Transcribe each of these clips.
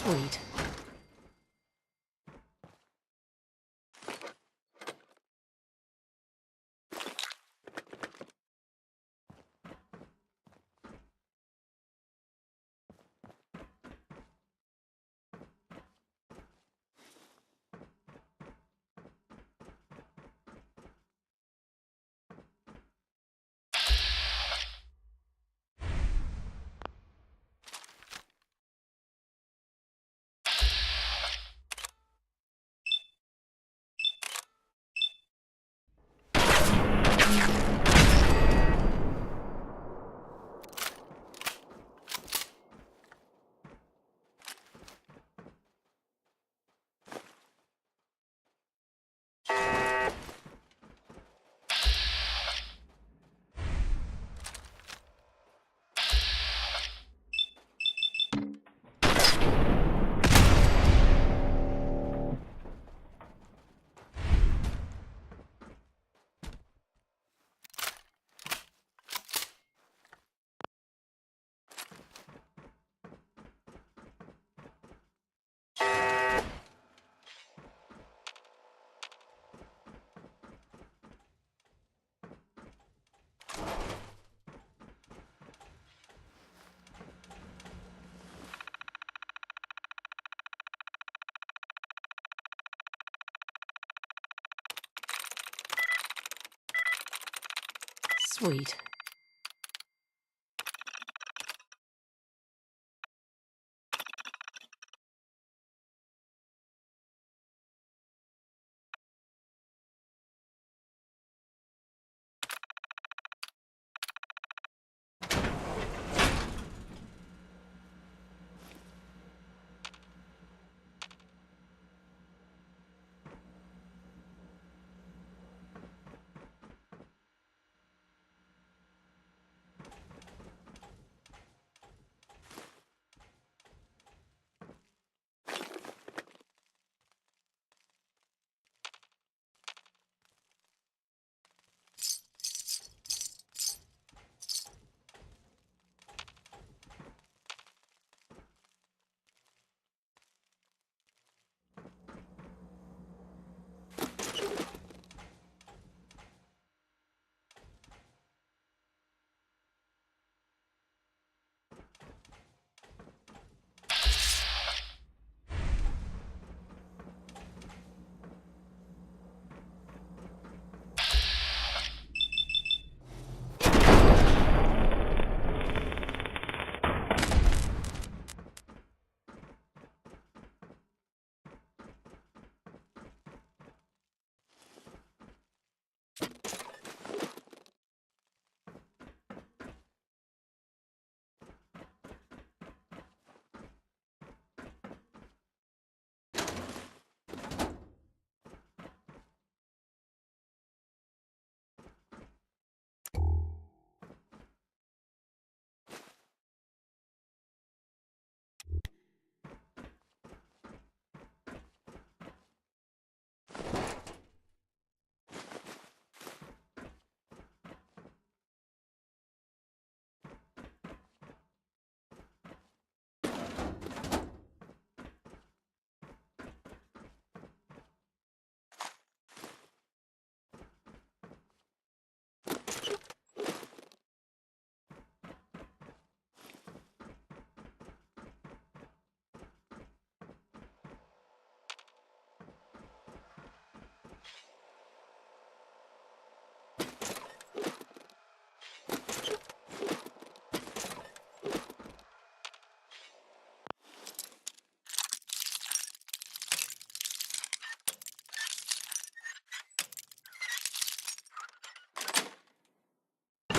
Sweet. Sweet.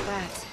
That's it.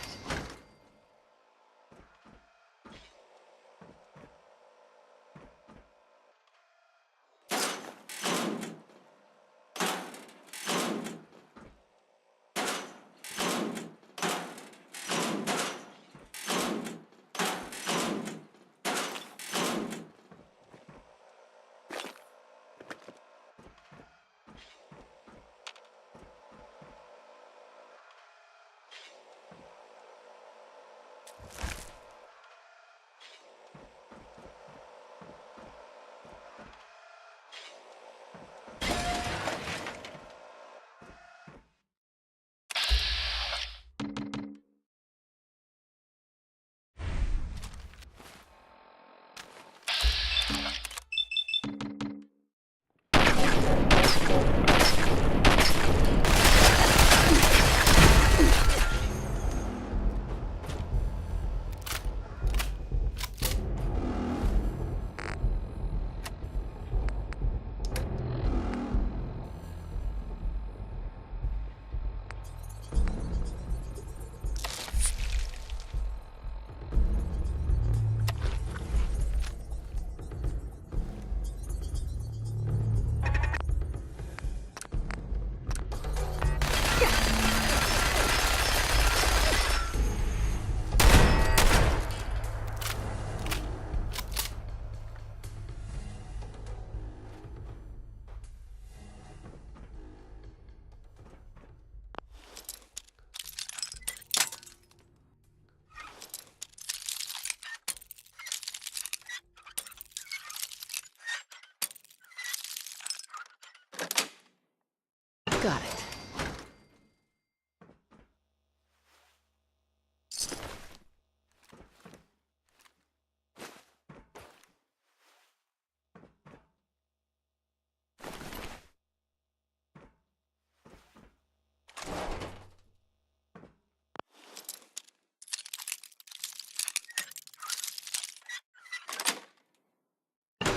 Got it.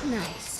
Nice.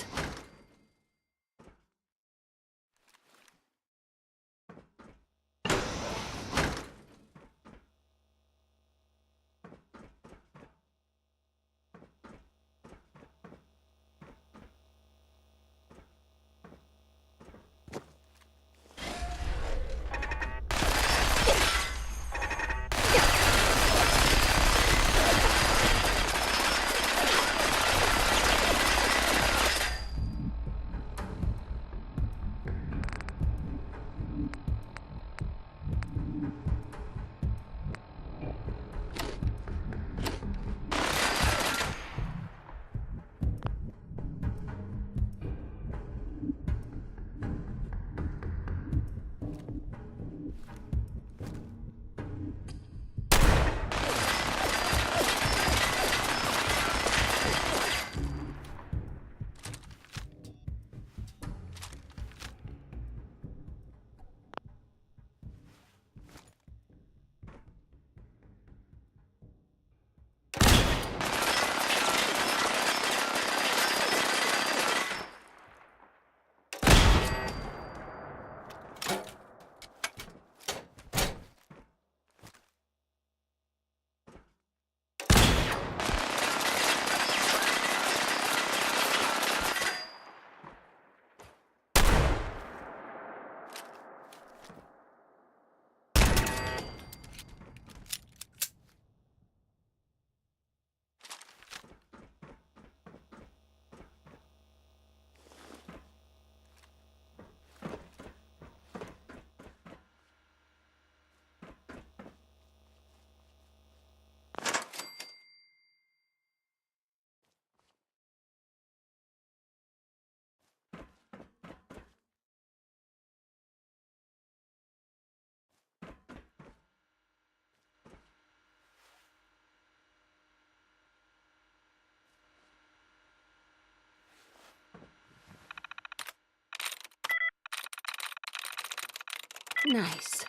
Nice.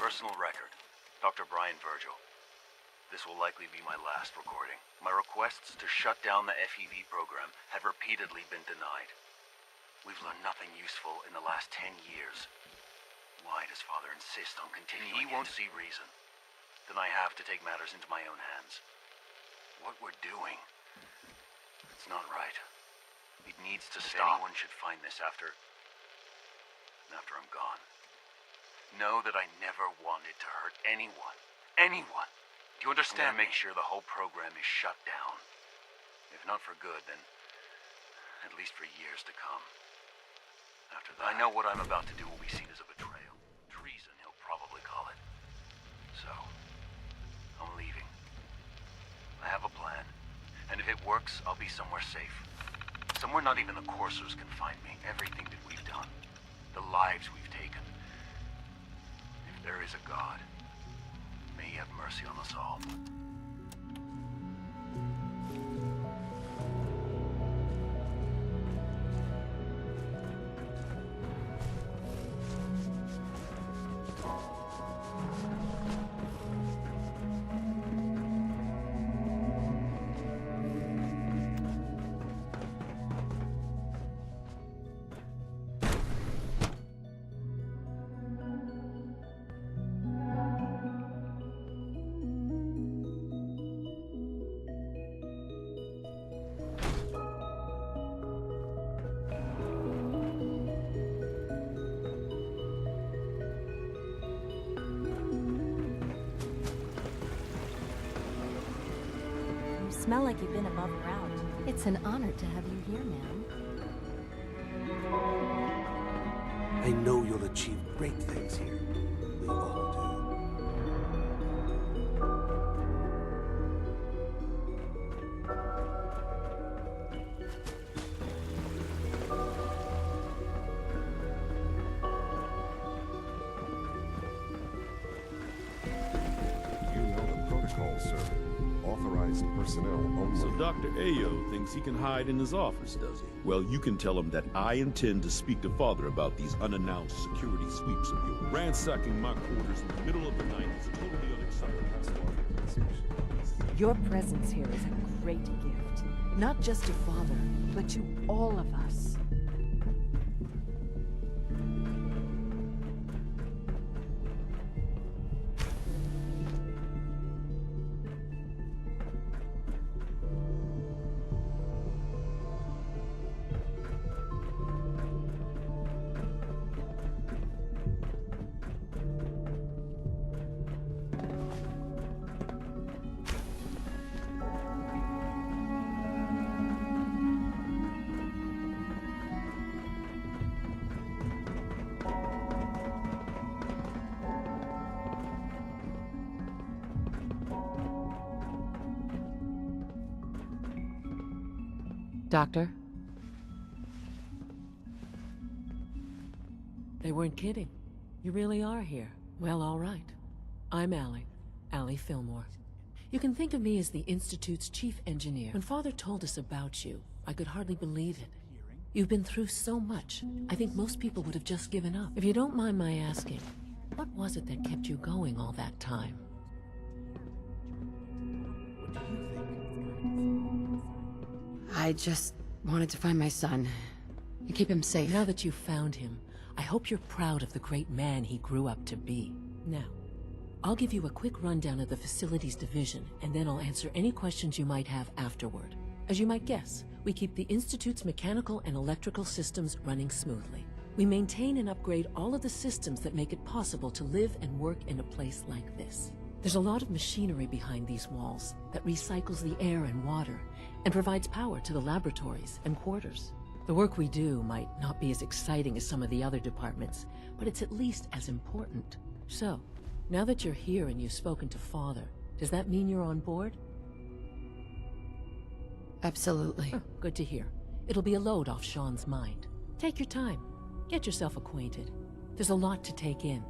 Personal record. Dr. Brian Virgil. This will likely be my last recording. My requests to shut down the FEV program have repeatedly been denied. We've learned nothing useful in the last 10 years. Why does Father insist on continuing? He won't see reason. Then I have to take matters into my own hands. What we're doing, it's not right. It needs to stop. Anyone should find this after I'm gone. Know that I never wanted to hurt anyone. Anyone! Do you understand? Make sure the whole program is shut down. If not for good, then at least for years to come. After that, I know what I'm about to do will be seen as a betrayal. Treason, he'll probably call it. So, I'm leaving. I have a plan. And if it works, I'll be somewhere safe. Somewhere not even the coursers can find me. Everything that we've done. The lives we've taken. If there is a God, may he have mercy on us all. smell like you've been above ground. It's an honor to have you here, ma'am. I know you'll achieve great things here. We all do. You know the protocol, sir. Authorized personnel only. So Dr. Ayo thinks he can hide in his office, does he? Well, you can tell him that I intend to speak to Father about these unannounced security sweeps of yours. Ransacking my quarters in the middle of the night is totally unacceptable. Your presence here is a great gift. Not just to Father, but to all of us. Doctor? They weren't kidding. You really are here. Well, all right. I'm Allie Fillmore. You can think of me as the Institute's chief engineer. When Father told us about you, I could hardly believe it. You've been through so much, I think most people would have just given up. If you don't mind my asking, what was it that kept you going all that time? I just wanted to find my son and keep him safe. Now that you've found him, I hope you're proud of the great man he grew up to be. Now, I'll give you a quick rundown of the facilities division, and then I'll answer any questions you might have afterward. As you might guess, we keep the Institute's mechanical and electrical systems running smoothly. We maintain and upgrade all of the systems that make it possible to live and work in a place like this. There's a lot of machinery behind these walls that recycles the air and water and provides power to the laboratories and quarters. The work we do might not be as exciting as some of the other departments, but it's at least as important. So, now that you're here and you've spoken to Father, does that mean you're on board? Absolutely. Oh, good to hear. It'll be a load off Sean's mind. Take your time. Get yourself acquainted. There's a lot to take in.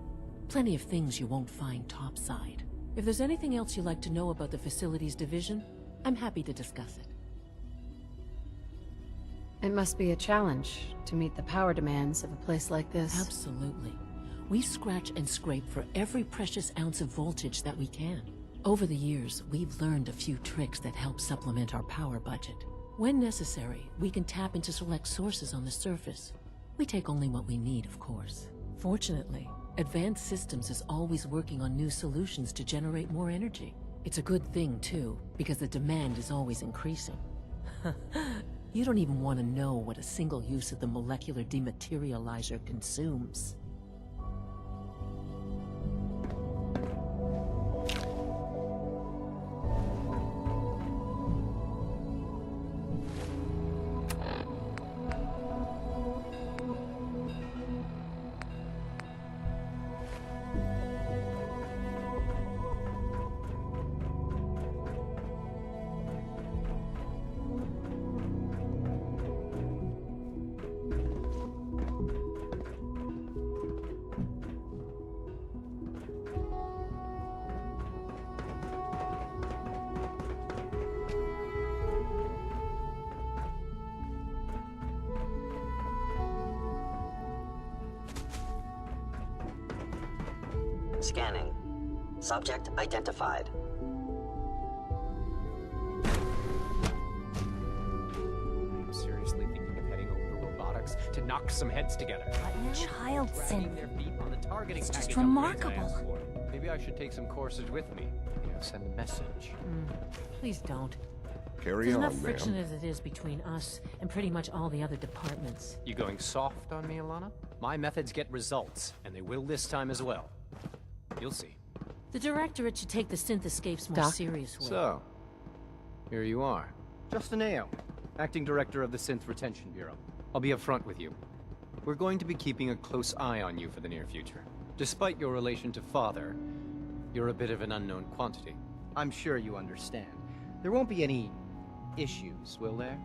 Plenty of things you won't find topside. If there's anything else you'd like to know about the facilities division, I'm happy to discuss it. It must be a challenge to meet the power demands of a place like this. Absolutely. We scratch and scrape for every precious ounce of voltage that we can. Over the years, we've learned a few tricks that help supplement our power budget. When necessary, we can tap into select sources on the surface. We take only what we need, of course. Fortunately, Advanced Systems is always working on new solutions to generate more energy. It's a good thing, too, because the demand is always increasing. You don't even want to know what a single use of the molecular dematerializer consumes. Scanning. Subject identified. I'm seriously thinking of heading over to robotics to knock some heads together. Child Dragging synth. their feet on the targeting It's just package upgrades I remarkable. asked for. Maybe I should take some courses with me. Send a message. Please don't. Carry There's on, enough friction ma'am. as it is between us and pretty much all the other departments. You going soft on me, Alana? My methods get results, and they will this time as well. You'll see. The Directorate should take the synth escapes more Doc? seriously. So, Here you are. Justin Ao, Acting Director of the Synth Retention Bureau. I'll be upfront with you. We're going to be keeping a close eye on you for the near future. Despite your relation to Father, you're a bit of an unknown quantity. I'm sure you understand. There won't be any issues, will there?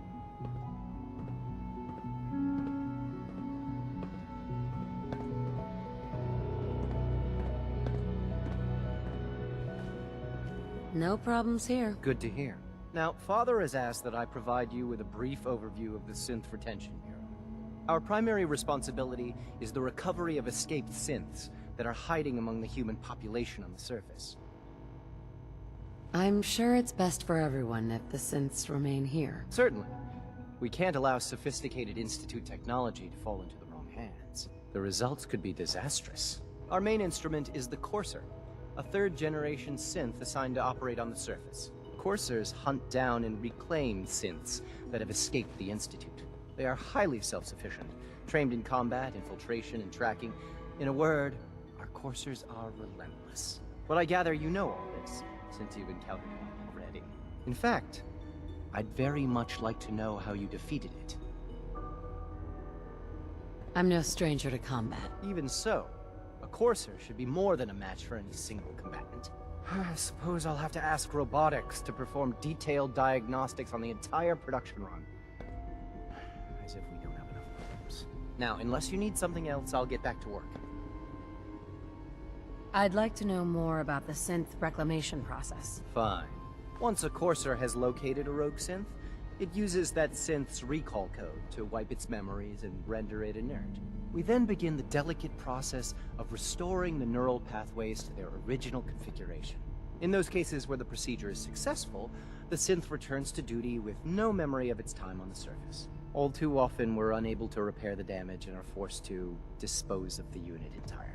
No problems here. Good to hear. Now, Father has asked that I provide you with a brief overview of the Synth Retention Bureau. Our primary responsibility is the recovery of escaped synths that are hiding among the human population on the surface. I'm sure it's best for everyone if the synths remain here. Certainly. We can't allow sophisticated Institute technology to fall into the wrong hands. The results could be disastrous. Our main instrument is the Courser, a third-generation synth assigned to operate on the surface. Coursers hunt down and reclaim synths that have escaped the Institute. They are highly self-sufficient, trained in combat, infiltration, and tracking. In a word, our Coursers are relentless. But I gather you know all this, since you've encountered one already. In fact, I'd very much like to know how you defeated it. I'm no stranger to combat. Even so, a Courser should be more than a match for any single combatant. I suppose I'll have to ask robotics to perform detailed diagnostics on the entire production run. As if we don't have enough problems. Now, unless you need something else, I'll get back to work. I'd like to know more about the synth reclamation process. Fine. Once a Courser has located a rogue synth, it uses that synth's recall code to wipe its memories and render it inert. We then begin the delicate process of restoring the neural pathways to their original configuration. In those cases where the procedure is successful, the synth returns to duty with no memory of its time on the surface. All too often, we're unable to repair the damage and are forced to dispose of the unit entirely.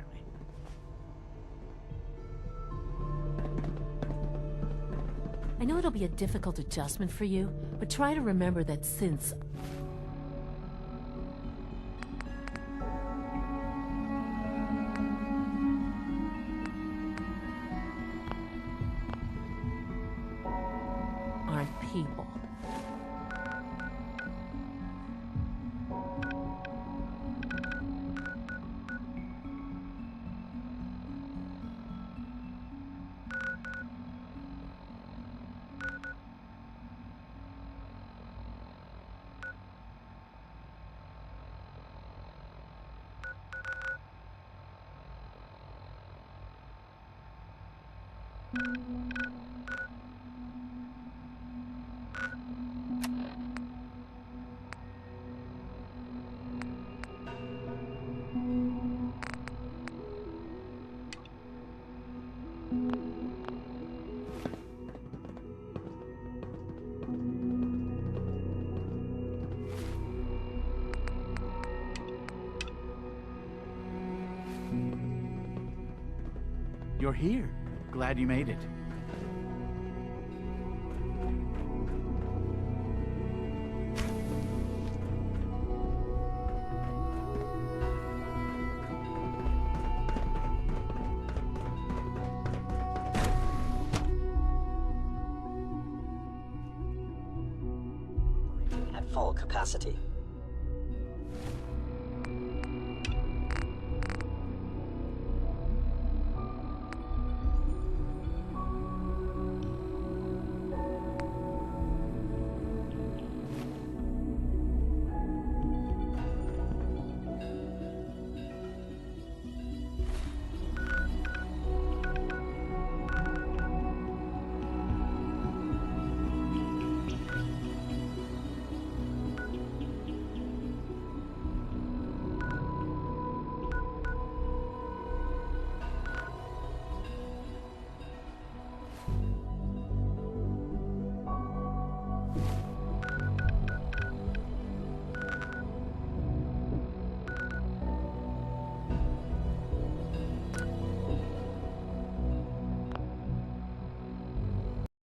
I know it'll be a difficult adjustment for you, but try to remember that synths aren't people. You're here. Glad you made it. At full capacity.